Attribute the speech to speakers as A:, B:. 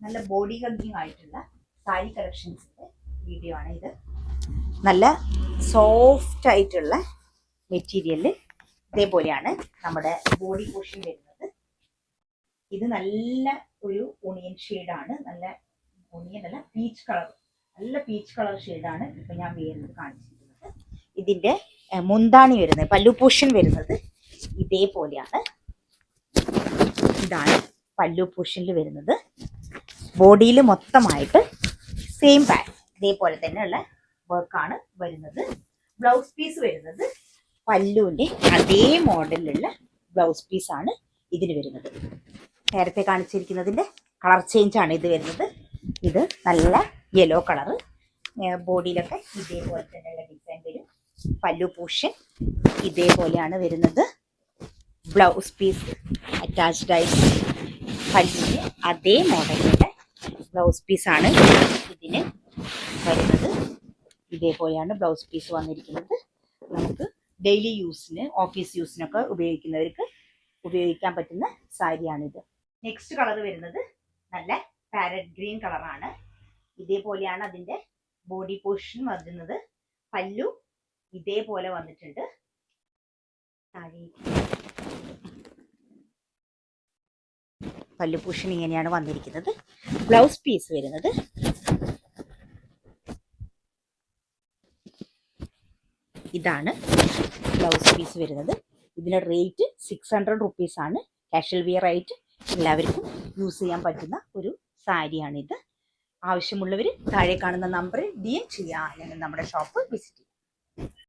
A: നല്ല body hugging ആയിട്ടുള്ള sari കളക്ഷൻസിന്റെ video ആണ് ഇത്. നല്ല സോഫ്റ്റ് ആയിട്ടുള്ള മെറ്റീരിയല് ഇതേപോലെയാണ് നമ്മുടെ ബോഡി പോർഷൻ വരുന്നത്. ഇത് നല്ല ഒരു ഒണിയൻ ഷെയ്ഡാണ്, നല്ല ഒണിയൻ അല്ല പീച്ച് കളർ, നല്ല പീച്ച് കളർ ഷെയ്ഡാണ് ഇപ്പൊ ഞാൻ വേറുന്നത് കാണിച്ചിരിക്കുന്നത്. ഇതിന്റെ മുന്താണി വരുന്നത്, പല്ലു പോർഷൻ വരുന്നത് ഇതേപോലെയാണ്. ഇതാണ് പല്ലു പോർഷനിൽ വരുന്നത്. ബോഡിയിൽ മൊത്തമായിട്ട് സെയിം പാറ്റേൺ ഇതേപോലെ തന്നെയുള്ള വർക്കാണ് വരുന്നത്. ബ്ലൗസ് പീസ് വരുന്നത് പല്ലുവിന്റെ അതേ മോഡലിലുള്ള ബ്ലൗസ് പീസാണ് ഇതിന് വരുന്നത്. നേരത്തെ കാണിച്ചിരിക്കുന്നതിന്റെ കളർ ചേഞ്ച് ആണ് ഇത് വരുന്നത്. ഇത് നല്ല യെല്ലോ കളറ്, ബോഡിയിലൊക്കെ ഇതേപോലെ തന്നെയുള്ള ഡിസൈൻ വരും. പല്ലു പോർഷൻ ഇതേപോലെയാണ് വരുന്നത്. ബ്ലൗസ് പീസ് അറ്റാച്ച്ഡ് ആയിട്ട് പല്ലുവിന് അതേ മോഡലിലുള്ള ബ്ലൗസ് പീസാണ് ഇതിന് വരുന്നത്. ഇതേപോലെയാണ് ബ്ലൗസ് പീസ് വന്നിരിക്കുന്നത്. നമുക്ക് ഡെയിലി യൂസിന്, ഓഫീസ് യൂസിനൊക്കെ ഉപയോഗിക്കുന്നവർക്ക് ഉപയോഗിക്കാൻ പറ്റുന്ന സാരിയാണിത്. നെക്സ്റ്റ് കളർ വരുന്നത് നല്ല പാരറ്റ് ഗ്രീൻ കളറാണ്. ഇതേപോലെയാണ് അതിന്റെ ബോഡി പോർഷൻ വരുന്നത്. പല്ലു ഇതേപോലെ വന്നിട്ടുണ്ട്. പല്ലു പോർഷൻ ഇങ്ങനെയാണ് വന്നിരിക്കുന്നത്. ബ്ലൗസ് പീസ് വരുന്നത് ഇതാണ്. ബ്ലൗസ് പീസ് വരുന്നത്. ഇതിന്റെ റേറ്റ് 600 റുപ്പീസ് ആണ്. കാഷ്വൽ വിയർ ആയിട്ട് എല്ലാവർക്കും യൂസ് ചെയ്യാൻ പറ്റുന്ന ഒരു സാരിയാണിത്. ആവശ്യമുള്ളവർ താഴെ കാണുന്ന നമ്പറിൽ DM ചെയ്യുക, അല്ലെങ്കിൽ നമ്മുടെ ഷോപ്പ് വിസിറ്റ് ചെയ്യുക.